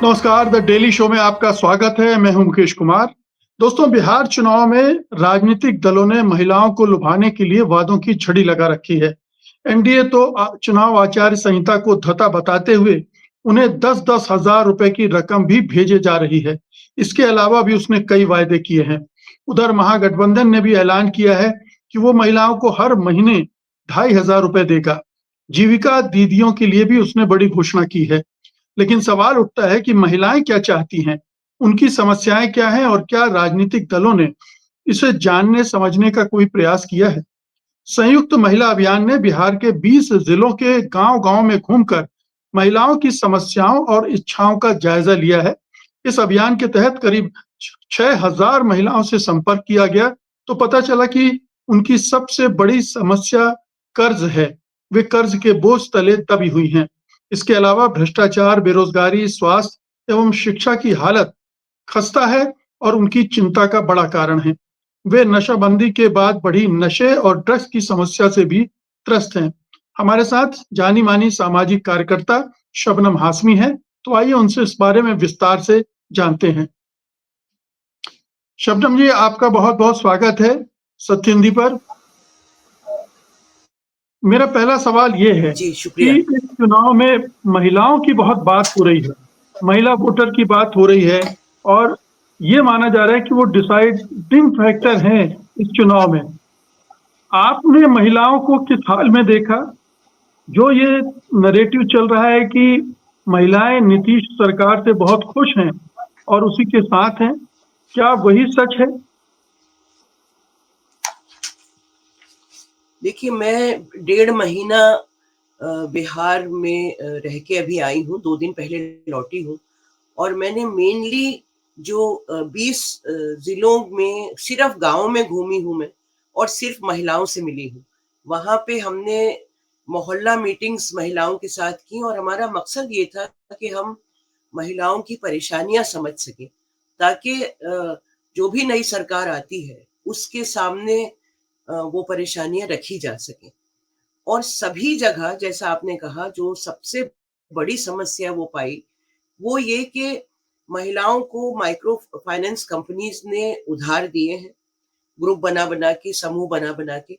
नमस्कार, the daily show में आपका स्वागत है। मैं हूं मुकेश कुमार। दोस्तों, बिहार चुनाव में राजनीतिक दलों ने महिलाओं को लुभाने के लिए वादों की झड़ी लगा रखी है। एनडीए तो चुनाव आचार संहिता को धता बताते हुए उन्हें 10-10 हजार रुपए की रकम भी भेजे जा रही है। इसके अलावा भी उसने कई वायदे किए हैं। उधर महागठबंधन ने भी ऐलान किया है कि वो महिलाओं को हर महीने 2,500 रुपए देगा। जीविका दीदियों के लिए भी उसने बड़ी घोषणा की है। लेकिन सवाल उठता है कि महिलाएं क्या चाहती हैं? उनकी समस्याएं क्या हैं और क्या राजनीतिक दलों ने इसे जानने समझने का कोई प्रयास किया है? संयुक्त महिला अभियान ने बिहार के 20 जिलों के गांव-गांव में घूमकर महिलाओं की समस्याओं और इच्छाओं का जायजा लिया है। इस अभियान के तहत करीब 6,000 महिलाओं से संपर्क किया गया, तो पता चला कि उनकी सबसे बड़ी समस्या कर्ज है। वे कर्ज के बोझ तले दबी हुई हैं। इसके अलावा भ्रष्टाचार, बेरोजगारी, स्वास्थ्य एवं शिक्षा की हालत खस्ता है और उनकी चिंता का बड़ा कारण है। वे नशाबंदी के बाद बढ़ी नशे और ड्रग्स की समस्या से भी त्रस्त हैं। हमारे साथ जानी-मानी सामाजिक कार्यकर्ता शबनम हाशमी हैं, तो आइए उनसे इस बारे में विस्तार से जानते हैं। शबनम जी, आपका बहुत-बहुत स्वागत है सत्य हिंदी पर। मेरा पहला सवाल ये है जी, कि शुक्रिया। इस चुनाव में महिलाओं की बहुत बात हो रही है। महिला वोटर की बात हो रही है और ये माना जा रहा है कि वो डिसाइडिंग फैक्टर हैं इस चुनाव में। आपने महिलाओं को किस हाल में देखा? जो ये नैरेटिव चल रहा है कि महिलाएं नीतीश सरकार से बहुत खुश हैं और उसी के साथ हैं, क्या वही सच है? देखिए, मैं 1.5 महीना बिहार में रह के अभी आई हूँ, 2 दिन पहले लौटी हूँ और मैंने मेनली जो 20 ज़िलों में सिर्फ़ गाँव में घूमी हूँ मैं और सिर्फ़ महिलाओं से मिली हूँ। वहाँ पे हमने मोहल्ला मीटिंग्स महिलाओं के साथ की और हमारा मकसद ये था कि हम महिलाओं की परेशानियाँ समझ सकें, ताकि जो भी नई सरकार आती है, उसके सामने वो परेशानियाँ रखी जा सकें। और सभी जगह जैसा आपने कहा जो सबसे बड़ी समस्या वो पाई, वो ये कि महिलाओं को माइक्रो फाइनेंस कंपनीज़ ने उधार दिए हैं, ग्रुप बना-बना के, समूह बना-बना के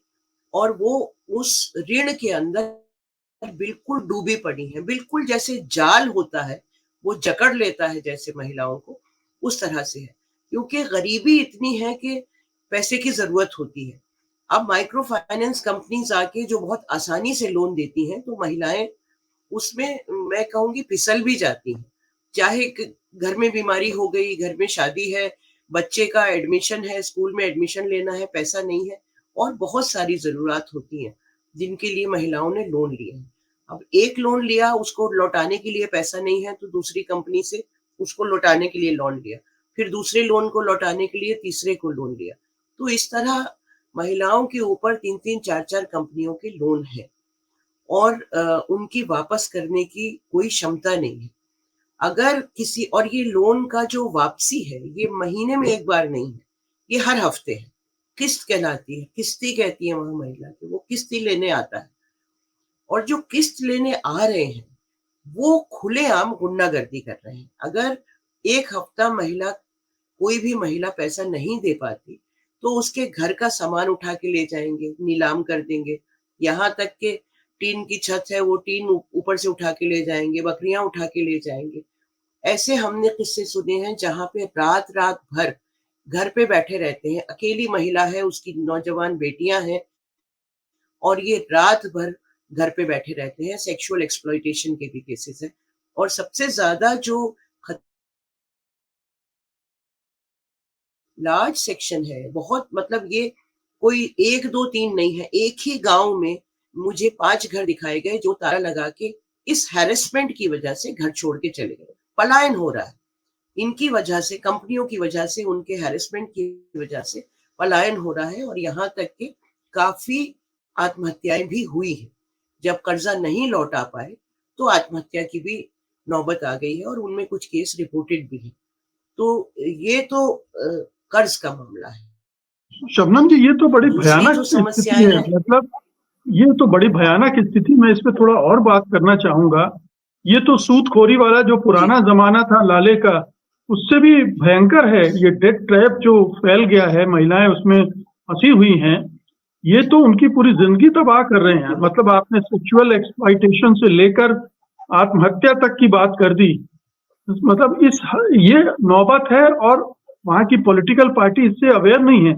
और वो उस ऋण के अंदर बिल्कुल डूबी पड़ी हैं। बिल्कुल जैसे जाल होता है, वो जकड़ लेता है जैसे महिलाओं को, उस तरह से है। क्योंकि गरीबी इतनी है कि पैसे की ज़रूरत होती है। अब माइक्रो फाइनेंस कंपनीज़ आके जो बहुत आसानी से लोन देती हैं, तो महिलाएँ उसमें मैं कहूँगी फिसल भी जाती हैं। चाहे क घर में बीमारी हो गई, घर में शादी है, बच्चे का एडमिशन है, स्कूल में एडमिशन लेना है, पैसा नहीं है और बहुत सारी ज़रूरत होती हैं, जिनके लिए महिलाओं ने लोन लिया है। अब एक लोन लिया, उसको लौटाने के लिए पैसा नहीं है, तो दूसरी कंपनी से उसको लौटाने के लिए लोन लिया। फिर दूसरे लोन को लौटाने के लिए तीसरे को लोन लिया। तो इस तरह महिलाओं के ऊपर 3-3 4-4 कंपनियों के लोन हैं और उनकी वापस करने की कोई क्षमता नहीं है। अगर किसी और ये लोन का जो वापसी है, ये महीने में 1 बार नहीं है, ये हर हफ्ते है। किस्त कहलाती है, किस्ती कहती है वहाँ महिला को, वो किस्ती लेने आता है और जो किस्त लेने आ रहे हैं, वो खुलेआम गुंडागर्दी कर रहे हैं। अगर 1 हफ्ता कोई भी महिला पैसा नहीं दे पाती, तो उसके घर का सामान उठा के ले जाएँगे, नीलाम कर देंगे। यहाँ तक कि टीन की छत है, वो टीन ऊपर से उठा के ले जाएँगे, बकरियाँ उठा के ले जाएँगे। ऐसे हमने किस्से सुने हैं जहाँ पे रात-रात भर घर पे बैठे रहते हैं, अकेली महिला है, उसकी नौजवान बेटियाँ हैं और ये रात भर घर पे बैठे रहते हैं। सेक्सुअल एक्सप्लॉइटेशन के भी केसेस हैं और सबसे ज़्यादा जो लार्ज सेक्शन है, बहुत मतलब ये कोई 1, 2, 3 नहीं है, एक ही गाँव में मुझे 5 घर दिखाए गए जो ताला लगा के इस हैरेसमेंट की वजह से घर छोड़ के चले गए। पलायन हो रहा है। इनकी वजह से, कंपनियों की वजह से, उनके हैरेसमेंट की वजह से पलायन हो रहा है और यहाँ तक कि काफ़ी आत्महत्याएँ भी हुई हैं। जब कर्ज़ा नहीं लौटा पाए, तो आत्महत्या की भी नौबत आ गई है और उनमें कुछ केस रिपोर्टेड भी हैं। तो ये तो कर्ज़ का मामला है। शबनम जी, ये तो बड़ी दूसरी भयानक जो स्थिति समस्याएँ है। हैं मतलब ये तो बड़ी भयानक स्थिति, मैं इस पे थोड़ा और बात करना चाहूँगा ये तो सूदखोरी वाला जो जी, पुराना ज़माना था लाले का, उससे भी भयंकर है। ये डेट ट्रैप जो फैल गया है, महिलाएँ उसमें फँसी हुई हैं, ये तो उनकी पूरी ज़िंदगी तबाह कर रहे हैं। बिल्कुल। मतलब आपने सेक्सुअल एक्सप्लॉइटेशन से लेकर आत्महत्या तक की बात कर दी। मतलब ये नौबत है और वहाँ की पॉलिटिकल पार्टी इससे अवेयर नहीं है।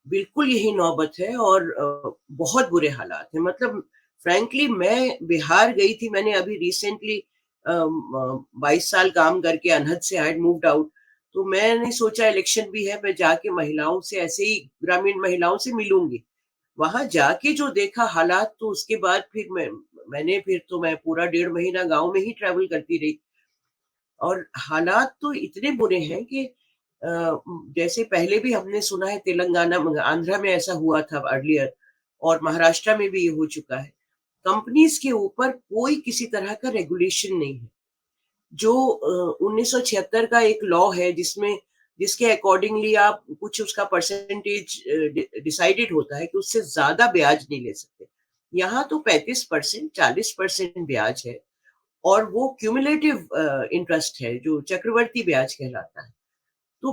बिल्कुल यही नौबत है और बहुत बुरे हालात हैं। मतलब फ्रैंकली मैं बिहार गई थी, मैंने अभी रिसेंटली 22 साल काम करके अनहद से आई हैड मूव्ड आउट, तो मैंने सोचा इलेक्शन भी है, मैं जाके महिलाओं से ऐसे ही ग्रामीण महिलाओं से मिलूँगी। वहाँ जाके जो देखा हालात, तो उसके बाद फिर मैं पूरा 1.5 महीना गाँव में ही ट्रैवल करती रही और हालात तो इतने बुरे हैं कि जैसे पहले भी हमने सुना है तेलंगाना में, आंध्रा में ऐसा हुआ था अर्लियर और महाराष्ट्र में भी ये हो चुका है। कंपनीज़ के ऊपर कोई किसी तरह का रेगुलेशन नहीं है। जो 1976 का एक लॉ है जिसके अकॉर्डिंगली आप कुछ उसका परसेंटेज डिसाइडेड होता है कि उससे ज़्यादा ब्याज नहीं ले सकते। यहाँ तो 35% 40% ब्याज है और वो क्युमुलेटिव इंटरेस्ट है जो चक्रवर्ती ब्याज कहलाता है। तो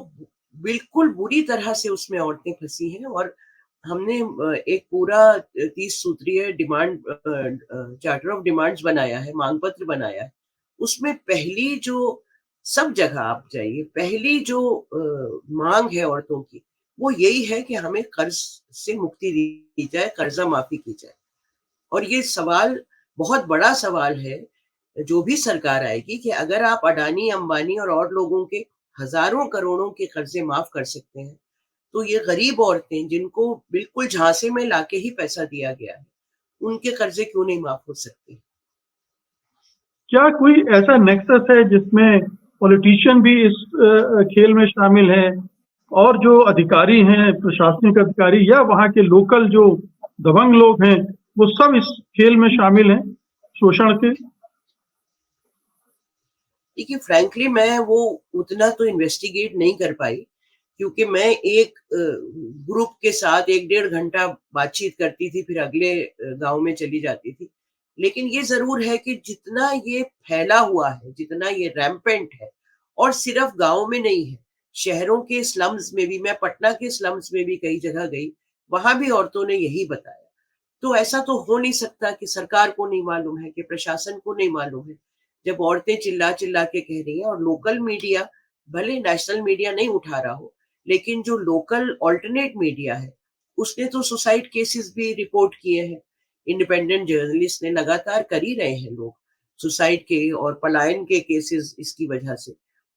बिल्कुल बुरी तरह से उसमें औरतें फँसी हैं और हमने एक पूरा 30 सूत्रीय चार्टर ऑफ डिमांड्स बनाया है, मांग पत्र बनाया है। उसमें पहली जो सब जगह आप जाइए, पहली जो माँग है औरतों की, वो यही है कि हमें कर्ज़ से मुक्ति दी जाए, कर्ज़ा माफ़ी की जाए। और ये सवाल बहुत बड़ा सवाल है, जो भी सरकार आएगी कि अगर आप अडानी, अंबानी और लोगों के हज़ारों करोड़ों के कर्ज़े माफ़ कर सकते हैं, तो ये गरीब औरतें जिनको बिल्कुल झांसे में लाके ही पैसा दिया गया है, उनके कर्ज़े क्यों नहीं माफ़ हो सकते? क्या कोई ऐसा नेक्सस है जिसमें पॉलिटिशियन भी इस खेल में शामिल हैं और जो अधिकारी हैं, प्रशासनिक अधिकारी या वहाँ के लोकल जो दबंग लोग हैं, वो सब इस खेल में शामिल हैं, शोषण के? देखिए फ्रैंकली मैं वो उतना तो इन्वेस्टिगेट नहीं कर पाई, क्योंकि मैं एक ग्रुप के साथ 1 डेढ़ घंटा बातचीत करती थी, फिर अगले गाँव में चली जाती थी। लेकिन ये ज़रूर है कि जितना ये फैला हुआ है, जितना ये रैम्पेंट है और सिर्फ़ गाँव में नहीं है, शहरों के स्लम्स में भी, मैं पटना के स्लम्स में भी कई जगह गई, वहाँ भी औरतों ने यही बताया। तो ऐसा तो हो नहीं सकता कि सरकार को नहीं मालूम है, कि प्रशासन को नहीं मालूम है। जब औरतें चिल्ला-चिल्ला के कह रही हैं और लोकल मीडिया, भले नेशनल मीडिया नहीं उठा रहा हो, लेकिन जो लोकल अल्टरनेट मीडिया है, उसने तो सुसाइड केसेस भी रिपोर्ट किए हैं। इंडिपेंडेंट जर्नलिस्ट ने लगातार कर ही रहे हैं लोग, सुसाइड के और पलायन के केसेस इसकी वजह से।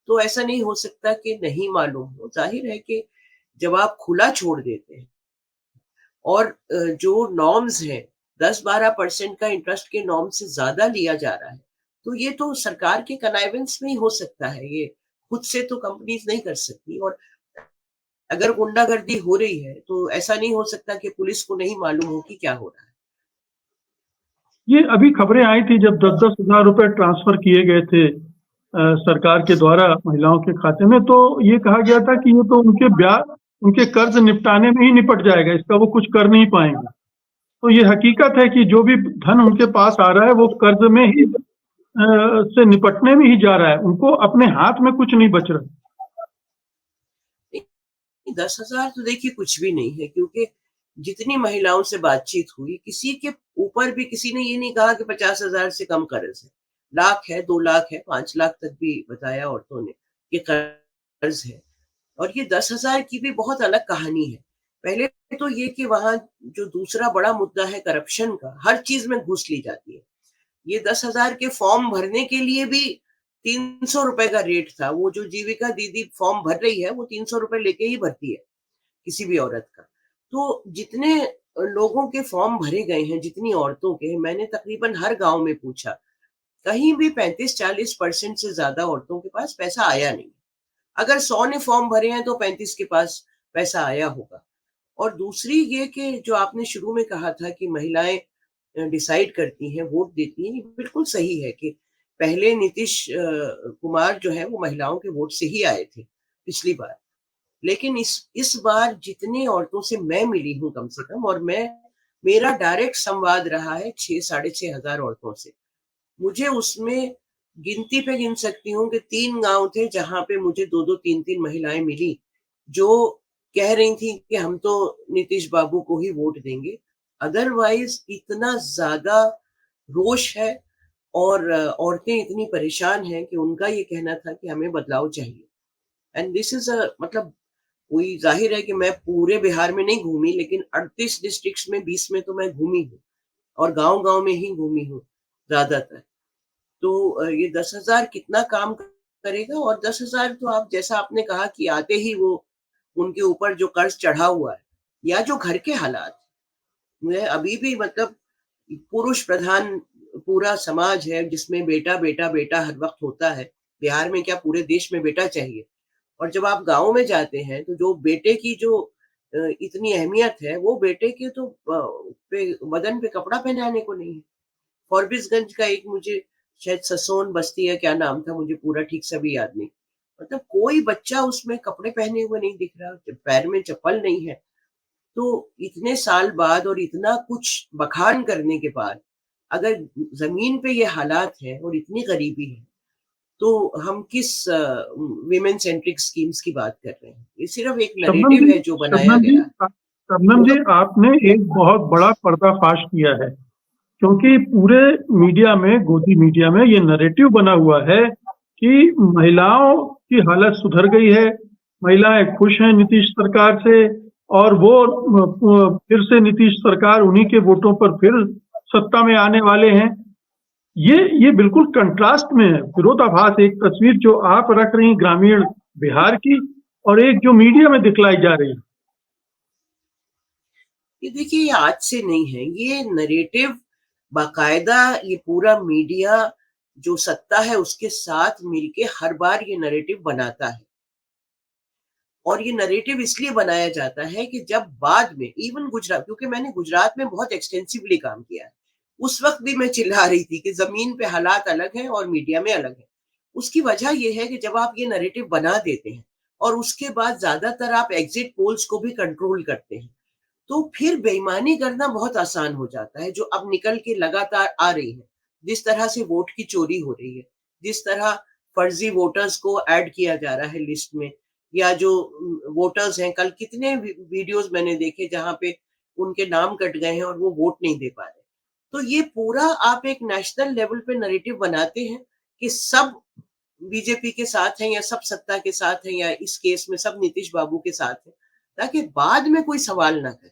तो ऐसा नहीं हो सकता कि नहीं मालूम हो। ज़ाहिर है कि जब आप खुला छोड़ देते हैं और जो नॉर्म्स हैं 10-12% का इंटरेस्ट के नॉर्म से ज़्यादा लिया जा रहा है, तो ये तो सरकार के कनाइवेंस में ही हो सकता है, ये खुद से तो कंपनीज़ नहीं कर सकती। और अगर गुंडागर्दी हो रही है, तो ऐसा नहीं हो सकता कि पुलिस को नहीं मालूम हो कि क्या हो रहा है। ये अभी खबरें आई थी जब 10-10 हज़ार रुपए ट्रांसफ़र किए गए थे सरकार के द्वारा महिलाओं के खाते में, तो ये कहा गया था कि ये तो उनके कर्ज़ निपटाने में ही निपट जाएगा, इसका वो कुछ कर नहीं पाएँगे। तो ये हकीकत है कि जो भी धन उनके पास आ रहा है वो कर्ज में ही से निपटने में ही जा रहा है, उनको अपने हाथ में कुछ नहीं बच रहा। 10,000 तो देखिए कुछ भी नहीं है, क्योंकि जितनी महिलाओं से बातचीत हुई, किसी के ऊपर भी किसी ने ये नहीं कहा कि 50,000 से कम कर्ज है। लाख है, 2 लाख है, 5 लाख तक भी बताया औरतों ने कि कर्ज है। और ये 10,000 की भी बहुत अलग कहानी है। पहले तो ये कि वहाँ जो दूसरा बड़ा मुद्दा है करप्शन का, हर चीज़ में घूस ली जाती है। ये 10,000 के फॉर्म भरने के लिए भी 300 रुपए का रेट था। वो जो जीविका दीदी फॉर्म भर रही है, वो 300 रुपए लेके ही भरती है, किसी भी औरत का। तो जितने लोगों के फॉर्म भरे गए हैं, जितनी औरतों के, मैंने तकरीबन हर गाँव में पूछा, कहीं भी 35-40% से ज़्यादा औरतों के पास पैसा आया नहीं। अगर 100 ने फॉर्म भरे हैं, तो 35 के पास पैसा आया होगा। और दूसरी ये कि जो आपने शुरू में कहा था कि महिलाएँ डिसाइड करती हैं, वोट देती हैं, ये बिल्कुल सही है कि पहले नीतीश कुमार जो है वो महिलाओं के वोट से ही आए थे, पिछली बार। लेकिन इस बार जितनी औरतों से मैं मिली हूँ कम से कम, और मैं मेरा डायरेक्ट संवाद रहा है 6 साढ़े 6 हज़ार औरतों से। मुझे उसमें गिनती पे गिन सकती हूँ कि 3 गाँव थे जहाँ पे मुझे 2-2 3-3 महिलाएँ मिली, जो कह रही थी कि हम तो नीतीश बाबू को ही वोट देंगे। अदरवाइज़ इतना ज़्यादा रोष है और औरतें इतनी परेशान हैं कि उनका ये कहना था कि हमें बदलाव चाहिए। एंड दिस इज़ मतलब वही ज़ाहिर है कि मैं पूरे बिहार में नहीं घूमी, लेकिन 38 डिस्ट्रिक्ट्स में 20 में तो मैं घूमी हूँ और गाँव-गाँव में ही घूमी हूँ ज़्यादातर। तो ये 10,000 कितना काम करेगा, और 10,000 तो आप जैसा आपने कहा कि आते ही वो उनके ऊपर जो कर्ज़ चढ़ा हुआ है या जो घर के हालात, मैं अभी भी मतलब पुरुष प्रधान पूरा समाज है जिसमें बेटा, बेटा, बेटा हर वक़्त होता है। बिहार में क्या पूरे देश में बेटा चाहिए। और जब आप गाँव में जाते हैं तो जो बेटे की जो इतनी अहमियत है, वो बेटे के तो पे बदन पे कपड़ा पहनाने को नहीं है। फॉरबिसगंज का एक मुझे शायद ससोन बस्ती है, क्या नाम था मुझे पूरा ठीक से अभी याद नहीं। मतलब कोई बच्चा उसमें कपड़े पहने हुए नहीं दिख रहा, पैर में चप्पल नहीं है। तो इतने साल बाद और इतना कुछ बखान करने के बाद अगर ज़मीन पे ये हालात हैं और इतनी गरीबी है, तो हम किस विमेन सेंट्रिक स्कीम्स की बात कर रहे हैं? ये सिर्फ़ एक शबनम नैरेटिव जी, है जो बनाया शबनम जी, गया है। शबनम जी, आपने एक बहुत बड़ा पर्दाफाश किया है, क्योंकि पूरे मीडिया में, गोदी मीडिया में ये नैरेटिव बना हुआ है कि महिलाओं की हालत सुधर गई है, महिलाएं खुश हैं नीतीश सरकार से, और वो फिर से नीतीश सरकार उन्हीं के वोटों पर फिर सत्ता में आने वाले हैं। ये बिल्कुल कंट्रास्ट में है, विरोधाभास, एक तस्वीर जो आप रख रही हैं ग्रामीण बिहार की, और एक जो मीडिया में दिखलाई जा रही है। ये देखिए, ये आज से नहीं है, ये नैरेटिव बाकायदा ये पूरा मीडिया जो सत्ता है उसके साथ मिलके हर बार ये नैरेटिव बनाता है। और ये नैरेटिव इसलिए बनाया जाता है कि जब बाद में इवन गुजरात, क्योंकि मैंने गुजरात में बहुत एक्सटेंसिवली काम किया है, उस वक़्त भी मैं चिल्ला रही थी कि ज़मीन पे हालात अलग हैं और मीडिया में अलग है। उसकी वजह ये है कि जब आप ये नैरेटिव बना देते हैं और उसके बाद ज़्यादातर आप एग्ज़िट पोल्स को भी कंट्रोल करते हैं, तो फिर बेईमानी करना बहुत आसान हो जाता है, जो अब निकल के लगातार आ रही है। जिस तरह से वोट की चोरी हो रही है, जिस तरह फर्जी वोटर्स को ऐड किया जा रहा है लिस्ट में, या जो वोटर्स हैं, कल कितने वीडियोस मैंने देखे जहां पे उनके नाम कट गए हैं और वो वोट नहीं दे पा रहे। तो ये पूरा आप एक नेशनल लेवल पे नैरेटिव बनाते हैं कि सब बीजेपी के साथ हैं या सब सत्ता के साथ हैं या इस केस में सब नीतीश बाबू के साथ हैं, ताकि बाद में कोई सवाल ना करे।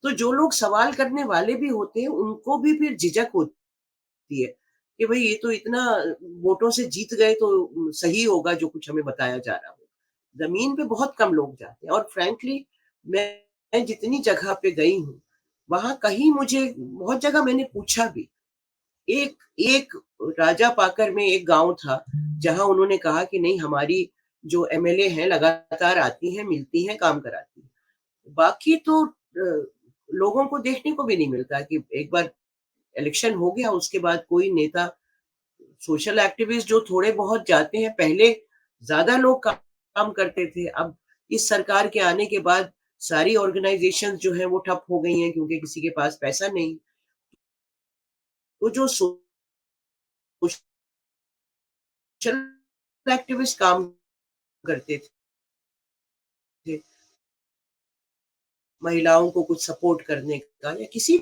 तो जो लोग सवाल करने वाले भी होते हैं, उनको भी फिर झिझक होती है कि भई ये तो इतना वोटों से जीत गए तो सही होगा जो कुछ हमें बताया जा रहा हो। ज़मीन पे बहुत कम लोग जाते हैं और फ्रैंकली मैं जितनी जगह पे गई हूँ, वहाँ कहीं मुझे बहुत जगह मैंने पूछा भी। एक एक राजा पाकर में एक गाँव था, जहाँ उन्होंने कहा कि नहीं, हमारी जो एमएलए हैं लगातार आती हैं, मिलती हैं, काम कराती हैं। बाकी तो लोगों को देखने को भी नहीं मिलता कि एक बार इलेक्शन हो गया उसके बाद कोई नेता, सोशल एक्टिविस्ट जो थोड़े बहुत जाते हैं, पहले ज़्यादा लोग काम करते थे। अब इस सरकार के आने के बाद सारी ऑर्गेनाइज़ेशंस जो हैं वो ठप हो गई हैं क्योंकि किसी के पास पैसा नहीं। तो जो सोशल एक्टिविस्ट काम करते थे, महिलाओं को कुछ सपोर्ट करने का या किसी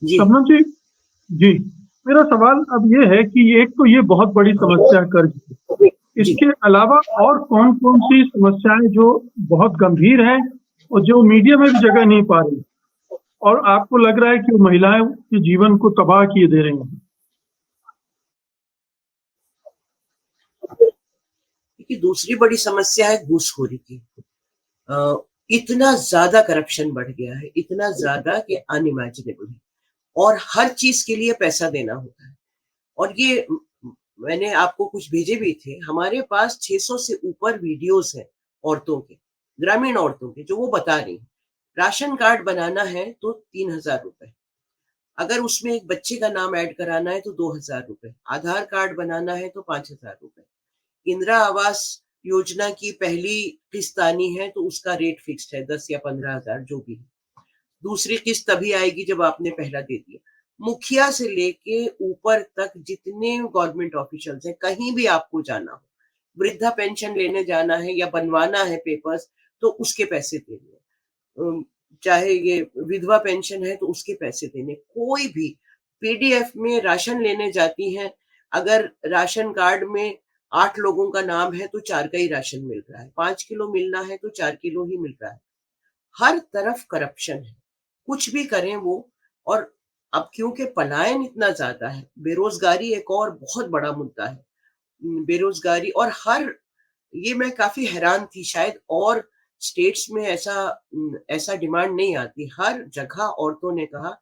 जी, शबनम जी, जी, मेरा सवाल अब ये है कि एक तो ये बहुत बड़ी समस्या है कर्ज की। जी। इसके अलावा और कौन-कौन सी समस्याएं जो बहुत गंभीर हैं और जो मीडिया में भी जगह नहीं पा रही, और आपको लग रहा है कि वो महिलाएं के जीवन को तबाह किए दे रही हैं? देखिए, दूसरी बड़ी समस्या है घूसखोरी की। अ, इतना ज़्यादा करप्शन बढ़ गया है, इतना ज़्यादा कि अनइमेजिनेबल है, और हर चीज़ के लिए पैसा देना होता है। और ये मैंने आपको कुछ भेजे भी थे। हमारे पास 600 से ऊपर वीडियोज़ हैं औरतों के, ग्रामीण औरतों के, जो वो बता रही हैं। राशन कार्ड बनाना है तो ₹3000, अगर उसमें एक बच्चे का नाम ऐड कराना है तो 2,000 रुपए, आधार कार्ड बनाना है तो 5,000 रुपए। इंदिरा आवास योजना की पहली किस्त आनी है तो उसका रेट फिक्स्ड है 10 या 15,000 जो भी है। दूसरी किस्त तभी आएगी जब आपने पहला दे दिया। मुखिया से लेके ऊपर तक जितने गवर्नमेंट ऑफिशियल्स हैं, कहीं भी आपको जाना हो, वृद्धा पेंशन लेने जाना है या बनवाना है पेपर्स, तो उसके पैसे देने हैं। चाहे ये विधवा पेंशन है तो उसके पैसे देने। कोई भी पीडीएफ में राशन लेने जाती हैं, अगर राशन कार्ड में 8 लोगों का नाम है तो 4 का ही राशन मिल रहा है, 5 किलो मिलना है तो 4 किलो ही मिल रहा है। हर तरफ करप्शन है, कुछ भी करें वो। और अब क्योंकि पलायन इतना ज्यादा है, बेरोजगारी एक और बहुत बड़ा मुद्दा है। बेरोजगारी और हर ये मैं काफी हैरान थी, शायद और स्टेट्स में ऐसा डिमांड नहीं आती। हर जगह औरतों ने कहा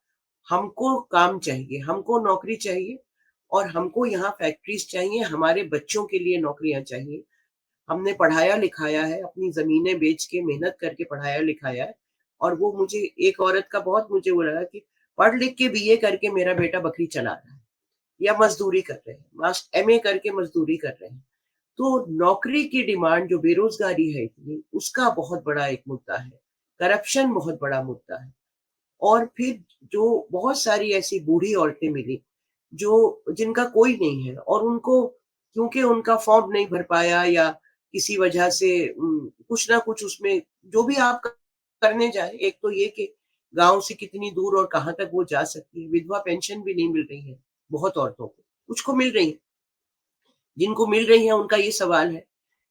हमको काम चाहिए, हमको नौकरी चाहिए और हमको यहाँ फैक्ट्रीज चाहिए, हमारे बच्चों के लिए नौकरियां चाहिए। हमने पढ़ाया लिखाया है, अपनी ज़मीनें बेच के मेहनत करके पढ़ाया लिखाया है। और वो मुझे एक औरत का बहुत मुझे वो लगा कि पढ़ लिख के बीए करके मेरा बेटा बकरी चला रहा है या मज़दूरी कर रहे हैं, एमए करके मज़दूरी कर रहे हैं। तो नौकरी की डिमांड जो बेरोज़गारी है इतनी, उसका बहुत बड़ा एक मुद्दा है। करप्शन बहुत बड़ा मुद्दा है। और फिर जो बहुत सारी ऐसी बूढ़ी औरतें मिली, जो जिनका कोई नहीं है और उनको क्योंकि उनका फॉर्म नहीं भर पाया या किसी वजह से कुछ ना कुछ उसमें जो भी आप करने जाए, एक तो ये कि गाँव से कितनी दूर और कहाँ तक वो जा सकती है। विधवा पेंशन भी नहीं मिल रही है बहुत औरतों को, कुछ को मिल रही है। जिनको मिल रही है उनका ये सवाल है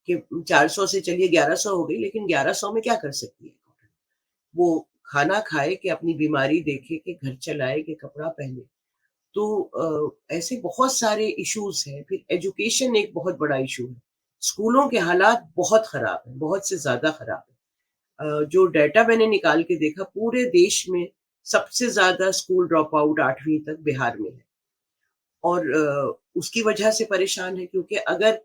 कि 400 से चलिए 1100 हो गई, लेकिन 1100 में क्या कर सकती है? वो खाना खाए कि अपनी बीमारी देखे कि घर चलाए कि कपड़ा पहने। तो ऐसे बहुत सारे इश्यूज हैं। फिर एजुकेशन एक बहुत बड़ा इशू है। स्कूलों के हालात बहुत खराब हैं, बहुत से ज्यादा खराब है। जो डाटा मैंने निकाल के देखा, पूरे देश में सबसे ज्यादा स्कूल ड्रॉप आउट 8वीं तक बिहार में है। और उसकी वजह से परेशान है क्योंकि अगर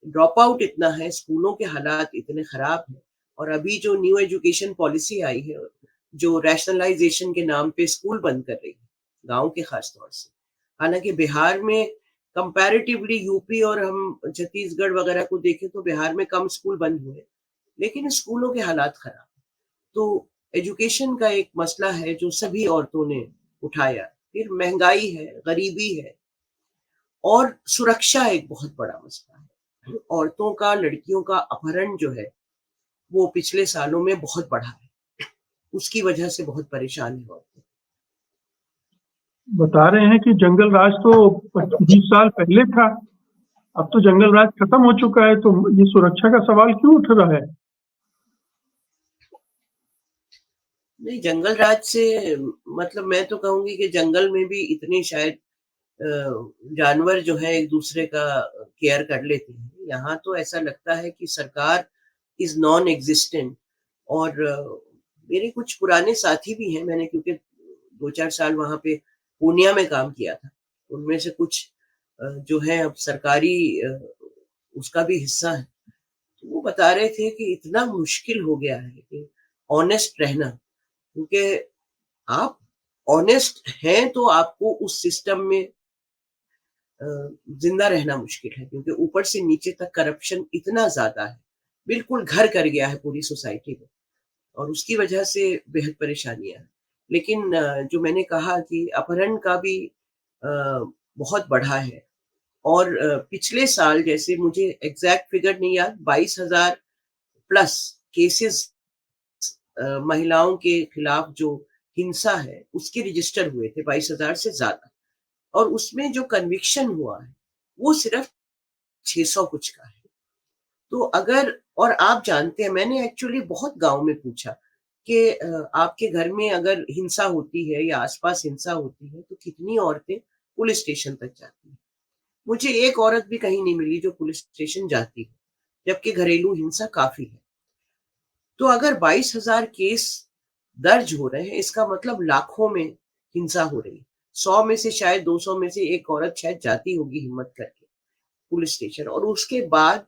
ड्रॉप आउट इतना है, स्कूलों के हालात इतने खराब हैं। और अभी जो न्यू एजुकेशन पॉलिसी आई है, जो रैशनलाइजेशन के नाम पे स्कूल बंद कर रही है, गांव के खास तौर से। हालांकि बिहार में कंपैरेटिवली यूपी और हम छत्तीसगढ़ वगैरह को देखें तो बिहार में कम स्कूल बंद हुए, लेकिन स्कूलों के हालात खराब। तो एजुकेशन का एक मसला है जो सभी औरतों ने उठाया। फिर महंगाई है, गरीबी है और सुरक्षा एक बहुत बड़ा मसला है। औरतों का, लड़कियों का अपहरण जो है, वो पिछले सालों में बहुत बढ़ा है। उसकी वजह से बहुत परेशान है औरतें। बता रहे हैं कि जंगल राज तो 20 साल पहले था, अब तो जंगल राज खत्म हो चुका है, तो ये सुरक्षा का सवाल क्यों उठ रहा है? नहीं, जंगल राज से मतलब मैं तो कहूंगी कि जंगल में भी इतने शायद जानवर जो है एक दूसरे का केयर कर लेते हैं। यहाँ तो ऐसा लगता है कि सरकार इज नॉन एग्जिस्टेंट। और मेरे कुछ पुराने साथी भी हैं, मैंने क्योंकि 2-4 साल वहां पे पूर्णिया में काम किया था। उनमें से कुछ जो है अब सरकारी उसका भी हिस्सा है। तो वो बता रहे थे कि इतना मुश्किल हो गया है कि ऑनेस्ट रहना, क्योंकि आप ऑनेस्ट हैं तो आपको उस सिस्टम में अ, जिंदा रहना मुश्किल है, क्योंकि ऊपर से नीचे तक करप्शन इतना ज्यादा है, बिल्कुल घर कर गया है पूरी सोसाइटी में। और उसकी वजह से बेहद परेशानियां हैं। लेकिन जो मैंने कहा कि अपहरण का भी अ, बहुत बढ़ा है। और पिछले साल, जैसे मुझे एग्जैक्ट फिगर नहीं याद, 22,000 प्लस केसेस महिलाओं के खिलाफ जो हिंसा है उसके रजिस्टर हुए थे, 22,000 से ज्यादा। और उसमें जो कन्विक्शन हुआ है वो सिर्फ 600 कुछ का है। तो अगर, और आप जानते हैं, मैंने एक्चुअली बहुत गांव में पूछा कि आपके घर में अगर हिंसा होती है या आसपास हिंसा होती है तो कितनी औरतें पुलिस स्टेशन तक जाती हैं। मुझे एक औरत भी कहीं नहीं मिली जो पुलिस स्टेशन जाती है, जबकि घरेलू हिंसा काफी है। तो अगर 22,000 केस दर्ज हो रहे हैं, इसका मतलब लाखों में हिंसा हो रही है। 100 में से शायद 200 में से एक औरत शायद जाती होगी हिम्मत करके पुलिस स्टेशन, और उसके बाद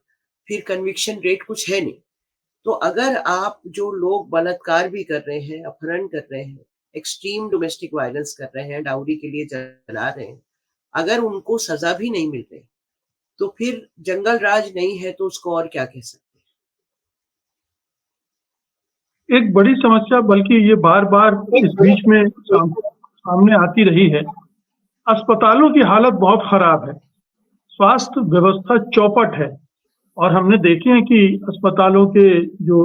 फिर कन्विक्शन रेट कुछ है नहीं। तो अगर आप जो लोग बलात्कार भी कर रहे हैं, अपहरण कर रहे हैं, एक्सट्रीम डोमेस्टिक वायलेंस कर रहे हैं, डाउरी के लिए जला रहे हैं, अगर उनको सजा भी नहीं मिल रही, तो फिर जंगल राज नहीं है तो उसको और क्या कह सकते हैं? एक बड़ी समस्या, बल्कि ये बार-बार इस बीच में सामने आती रही है। अस्पतालों की हालत बहुत खराब है। स्वास्थ्य व्यवस्था चौपट है और हमने देखे हैं कि अस्पतालों के जो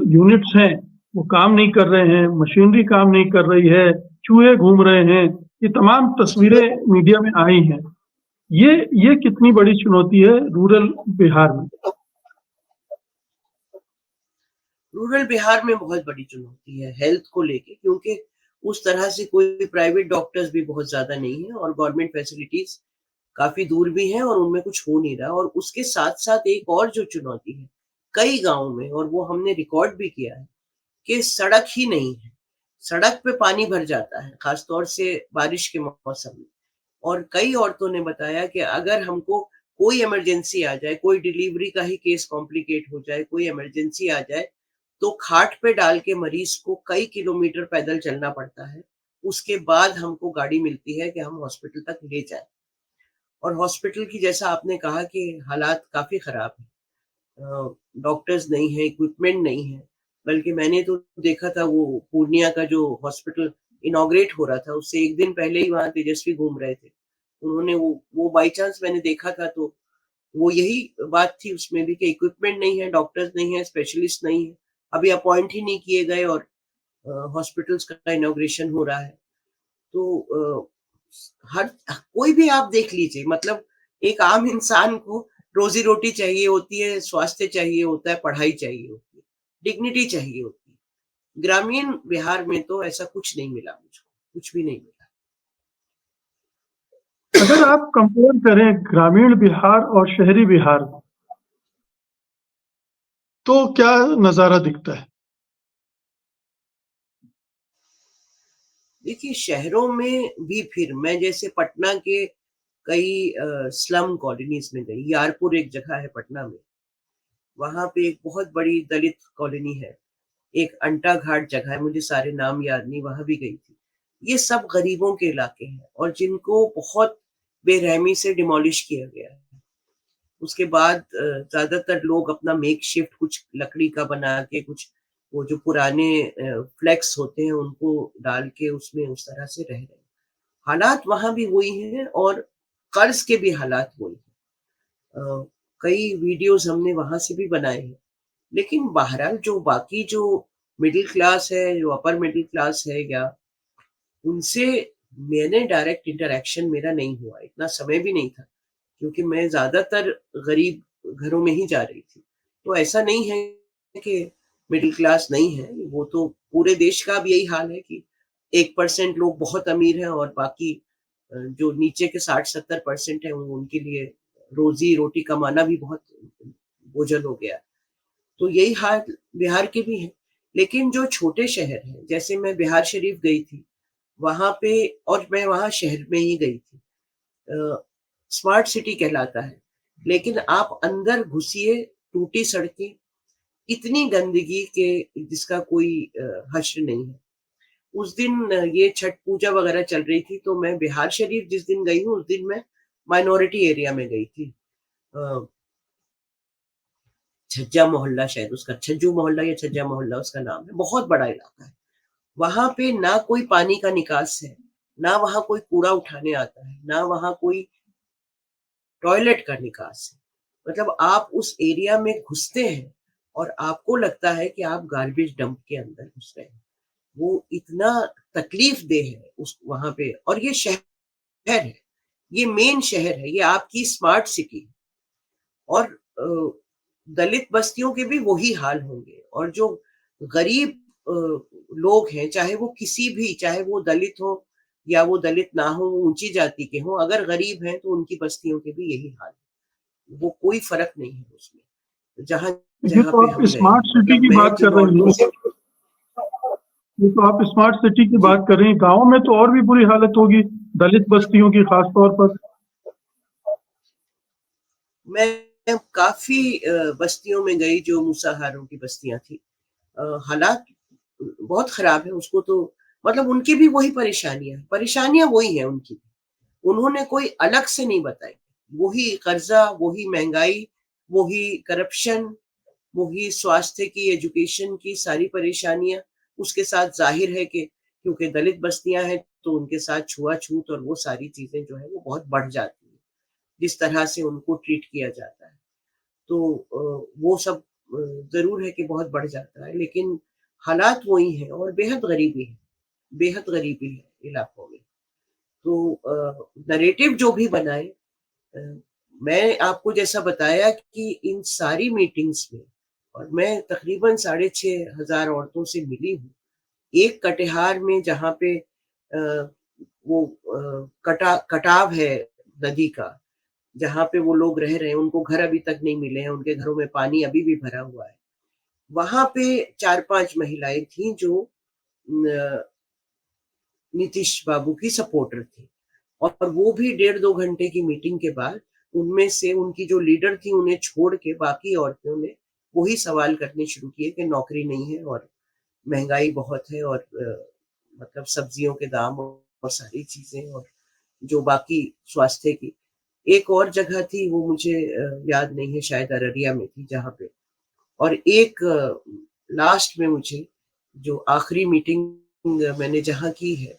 यूनिट्स हैं, वो काम नहीं कर रहे हैं, मशीनरी काम नहीं कर रही है, चूहे घूम रहे हैं। ये तमाम तस्वीरें मीडिया में आई हैं। ये कितनी बड़ी चुनौती है रूरल बिहार में? रूरल बिहार में बहुत बड़ी चुनौती है हेल्थ को लेके, क्योंकि उस तरह से कोई प्राइवेट डॉक्टर्स भी बहुत ज़्यादा नहीं है और गवर्नमेंट फैसिलिटीज़ काफ़ी दूर भी हैं और उनमें कुछ हो नहीं रहा। और उसके साथ-साथ एक और जो चुनौती है, कई गाँव में, और वो हमने रिकॉर्ड भी किया है, कि सड़क ही नहीं है। सड़क पे पानी भर जाता है, ख़ास तौर से बारिश के मौसम में। और कई औरतों ने बताया कि अगर हमको कोई इमरजेंसी आ जाए, कोई डिलीवरी का ही केस कॉम्प्लिकेट हो जाए, कोई इमरजेंसी आ जाए, तो खाट पे डाल के मरीज को कई किलोमीटर पैदल चलना पड़ता है। उसके बाद हमको गाड़ी मिलती है कि हम हॉस्पिटल तक ले जाएँ। और हॉस्पिटल की, जैसा आपने कहा, कि हालात काफ़ी खराब हैं। डॉक्टर्स नहीं हैं, इक्विपमेंट नहीं है। बल्कि मैंने तो देखा था वो पूर्णिया का जो हॉस्पिटल इनॉग्रेट हो रहा था, उससे 1 दिन पहले ही वहाँ तेजस्वी घूम रहे थे। उन्होंने वो बाय चांस मैंने देखा था, तो वो यही बात थी उसमें भी, कि इक्विपमेंट नहीं है, डॉक्टर्स नहीं है, स्पेशलिस्ट नहीं है। अभी अपॉइंट ही नहीं किए गए और हॉस्पिटल्स का इनॉग्रेशन हो रहा है। तो हर कोई भी आप देख लीजिए, मतलब एक आम इंसान को रोज़ी-रोटी चाहिए होती है, स्वास्थ्य चाहिए होता है, पढ़ाई चाहिए होती है, डिग्निटी चाहिए होती है। ग्रामीण बिहार में तो ऐसा कुछ नहीं मिला मुझको, कुछ भी नहीं मिला। अगर आप कंपेयर करें ग्रामीण बिहार और शहरी बिहार, तो क्या नज़ारा दिखता है? देखिए, शहरों में भी फिर मैं जैसे पटना के कई स्लम कॉलोनीज़ में गई। यारपुर एक जगह है पटना में, वहाँ पे एक बहुत बड़ी दलित कॉलोनी है। एक अंटा घाट जगह है, मुझे सारे नाम याद नहीं, वहाँ भी गई थी। ये सब गरीबों के इलाके हैं और जिनको बहुत बेरहमी से डिमोलिश किया गया है। उसके बाद ज़्यादातर लोग अपना मेकशिफ्ट कुछ लकड़ी का बना के, कुछ वो जो पुराने फ्लेक्स होते हैं उनको डाल के उसमें उस तरह से रह रहे हैं। हालात वहाँ भी वही हैं और कर्ज़ के भी हालात वही हैं। कई वीडियोज़ हमने वहाँ से भी बनाए हैं। लेकिन बहरहाल जो बाकी जो मिडिल क्लास है, जो अपर मिडिल क्लास है, या उनसे मैंने डायरेक्ट इंटरैक्शन मेरा नहीं हुआ, इतना समय भी नहीं था, क्योंकि मैं ज़्यादातर गरीब घरों में ही जा रही थी। तो ऐसा नहीं है कि मिडिल क्लास नहीं है, वो तो पूरे देश का अब यही हाल है कि 1% लोग बहुत अमीर हैं और बाकी जो नीचे के 60-70% हैं, वो उनके लिए रोज़ी-रोटी कमाना भी बहुत बोझिल हो गया है। तो यही हाल बिहार के भी हैं। लेकिन जो छोटे शहर हैं, जैसे मैं बिहार शरीफ गई थी, वहाँ पे, और मैं वहाँ शहर में ही गई थी। स्मार्ट सिटी कहलाता है, लेकिन आप अंदर घुसिए, टूटी सड़कें, इतनी गंदगी के जिसका कोई हश्र नहीं है। उस दिन ये छठ पूजा वगैरह चल रही थी, तो मैं बिहार शरीफ जिस दिन गई हूँ, उस दिन मैं माइनॉरिटी एरिया में गई थी। अ, छज्जा मोहल्ला, शायद उसका छज्जू मोहल्ला या छज्जा मोहल्ला उसका नाम है, बहुत बड़ा इलाका है। वहाँ पे ना कोई पानी का निकास है, ना वहाँ कोई कूड़ा उठाने आता है, ना वहाँ कोई टॉयलेट का निकास है। मतलब आप उस एरिया में घुसते हैं और आपको लगता है कि आप गार्बेज डंप के अंदर घुस रहे हैं। वो इतना तकलीफ़देह है उस वहाँ पे, और ये शहर है, ये मेन शहर है, ये आपकी स्मार्ट सिटी है। और दलित बस्तियों के भी वही हाल होंगे, और जो गरीब लोग हैं, चाहे वो किसी भी, चाहे वो दलित हो या वो दलित ना हो, वो ऊँची जाति के हों, अगर गरीब हैं तो उनकी बस्तियों के भी यही हाल है। वो कोई फ़र्क नहीं है उसमें, ये जहाँ तो पे आप हम गए स्मार्ट हैं। सिटी मतलब की मैं बात कर जिन रही औरतों हैं। से, ये तो आप स्मार्ट सिटी की जी, बात कर रही हैं। गाँव में तो और भी बुरी हालत होगी, दलित बस्तियों की खास तौर पर। मैं काफ़ी बस्तियों में गई जो मूसाहारों की बस्तियाँ थी। हालात बहुत खराब है, उसको तो मतलब उनकी भी वही परेशानियाँ वही हैं उनकी भी। उन्होंने कोई अलग से नहीं बताई। वही कर्ज़ा, वही महँगाई, वही करप्शन, वही स्वास्थ्य की, एजुकेशन की सारी परेशानियाँ। उसके साथ ज़ाहिर है कि क्योंकि दलित बस्तियाँ हैं, तो उनके साथ छुआ-छूत और वो सारी चीज़ें जो हैं, वो बहुत बढ़ जाती हैं। जिस तरह से उनको ट्रीट किया जाता है। तो वो सब ज़रूर है कि बहुत बढ़ जाता है, लेकिन हालात वही हैं और बेहद गरीबी है इलाकों में। तो नैरेटिव जो भी बनाए अ, मैं आपको जैसा बताया कि इन सारी मीटिंग्स में और मैं तकरीबन 6,500 औरतों से मिली हूँ। एक कटिहार में जहाँ पे वो कटाव है नदी का, जहाँ पे वो लोग रह रहे हैं, उनको घर अभी तक नहीं मिले हैं, उनके घरों में पानी अभी भी भरा हुआ है। वहाँ पे 4-5 महिलाएँ थीं जो न नीतीश बाबू की सपोर्टर थीं और वो भी डेढ़ 2 घंटे की मीटिंग के बाद उनमें से उनकी जो लीडर थी उन्हें छोड़ के बाकी औरतों ने वही सवाल करने शुरू किए कि नौकरी नहीं है और महँगाई बहुत है और मतलब सब्जियों के दाम और सारी चीज़ें और जो बाकी स्वास्थ्य की एक और जगह थी वो मुझे याद नहीं है शायद अररिया में थी जहाँ पे और एक लास्ट में मुझे जो आखिरी मीटिंग मैंने जहाँ की है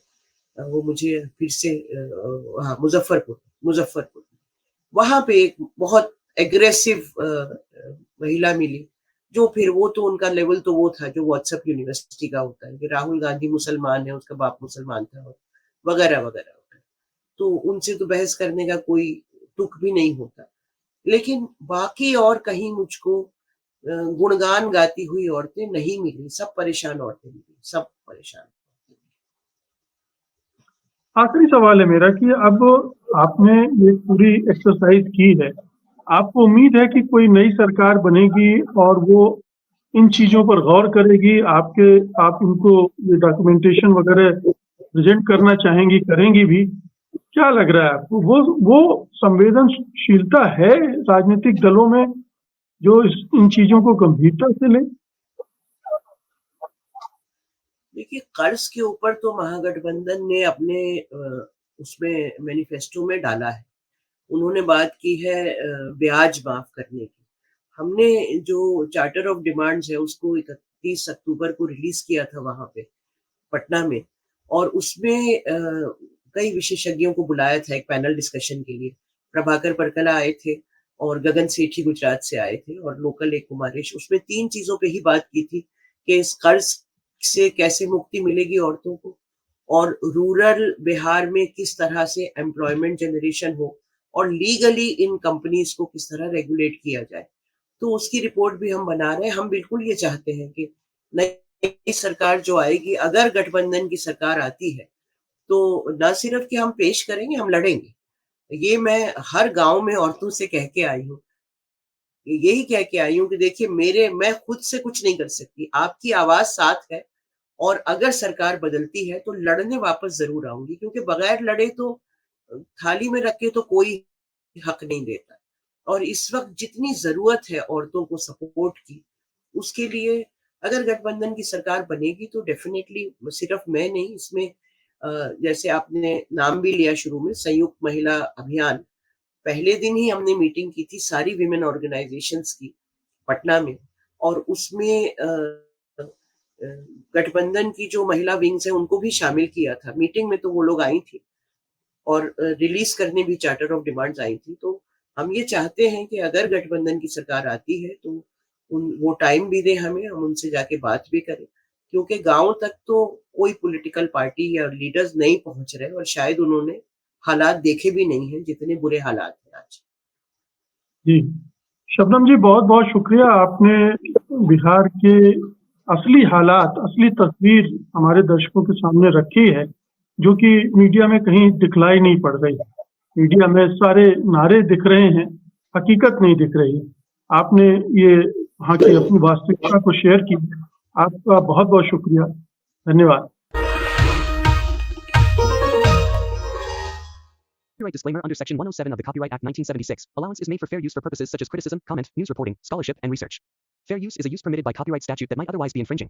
वो मुझे फिर से हाँ मुजफ्फरपुर वहाँ पे एक बहुत एग्रेसिव महिला मिली जो फिर वो तो उनका लेवल तो वो था जो व्हाट्सएप यूनिवर्सिटी का होता है कि राहुल गांधी मुसलमान है उसका बाप मुसलमान था और वगैरह वगैरह तो उनसे तो बहस करने का कोई तुक भी नहीं होता। लेकिन बाकी और कहीं मुझको गुणगान गाती हुई औरतें नहीं मिली, सब परेशान औरतें मिली, सब परेशान। आखिरी सवाल है मेरा कि अब आपने ये पूरी एक्सरसाइज की है, आपको उम्मीद है कि कोई नई सरकार बनेगी और वो इन चीज़ों पर गौर करेगी, आप इनको ये डॉक्यूमेंटेशन वगैरह प्रेज़ेंट करना चाहेंगी, करेंगी भी? क्या लग रहा है आपको? वो संवेदनशीलता है राजनीतिक दलों में जो इन चीज़ों को गंभीरता से लें? देखिए कर्ज के ऊपर तो महागठबंधन ने अपने उसमें मैनिफेस्टो में डाला है। उन्होंने बात की है ब्याज माफ करने की। हमने जो चार्टर ऑफ डिमांड्स है उसको 31 अक्टूबर को रिलीज किया था वहाँ पे पटना में और उसमें कई विशेषज्ञों को बुलाया था एक पैनल डिस्कशन के लिए। प्रभाकर परकला आए थे और गगन सेठी गुजरात से आए थे और लोकल एक कुमारेश। उसमें 3 चीज़ों पे ही बात की थी कि इस कर्ज से कैसे मुक्ति मिलेगी औरतों को और रूरल बिहार में किस तरह से एम्प्लॉयमेंट जनरेशन हो और लीगली इन कंपनीज को किस तरह रेगुलेट किया जाए। तो उसकी रिपोर्ट भी हम बना रहे हैं। हम बिल्कुल ये चाहते हैं कि नई सरकार जो आएगी अगर गठबंधन की सरकार आती है तो न सिर्फ कि हम पेश करेंगे, हम लड़ेंगे। ये मैं हर गाँव में औरतों से कह के आई हूँ। यही कह के आई हूँ कि देखिए मैं खुद से कुछ नहीं कर सकती, आपकी आवाज़ साथ है और अगर सरकार बदलती है तो लड़ने वापस ज़रूर आऊँगी क्योंकि बगैर लड़े तो थाली में रख के तो कोई हक नहीं देता। और इस वक़्त जितनी ज़रूरत है औरतों को सपोर्ट की, उसके लिए अगर गठबंधन की सरकार बनेगी तो डेफ़िनेटली सिर्फ मैं नहीं इसमें जैसे आपने नाम भी लिया शुरू में संयुक्त महिला अभियान, पहले दिन ही हमने मीटिंग की थी सारी विमेन ऑर्गेनाइज़ेशंस की पटना में और उसमें अ, गठबंधन की जो महिला विंग्स हैं उनको भी शामिल किया था। मीटिंग में तो वो लोग आई थी और रिलीज़ करने भी चार्टर ऑफ डिमांड्स आई थी। तो हम ये चाहते हैं कि अगर गठबंधन की सरकार आती है तो वो टाइम भी दें हमें, हम उनसे जाके बात भी करें। क्योंकि गाँव तक तो कोई पॉलिटिकल पार्टी या लीडर्स नहीं पहुँच रहे और शायद उन्होंने हालात देखे भी नहीं हैं, जितने बुरे हालात हैं आज। जी। शबनम जी बहुत-बहुत शुक्रिया आपने बिहार के असली हालात, असली तस्वीर हमारे दर्शकों के सामने रखी है, जो कि मीडिया में कहीं दिखलाई नहीं पड़ रही। मीडिया में सारे नारे दिख रहे हैं, हकीकत नहीं दिख रही। आपने ये वहाँ की अपनी वास्तविकता को शेयर की। आपका बहुत-बहुत शुक्रिया। धन्यवाद। Copyright disclaimer under Section 107 of the Copyright Act 1976. Allowance is made for fair use for purposes such as criticism, comment, news reporting, scholarship, and research. Fair use is a use permitted by copyright statute that might otherwise be infringing.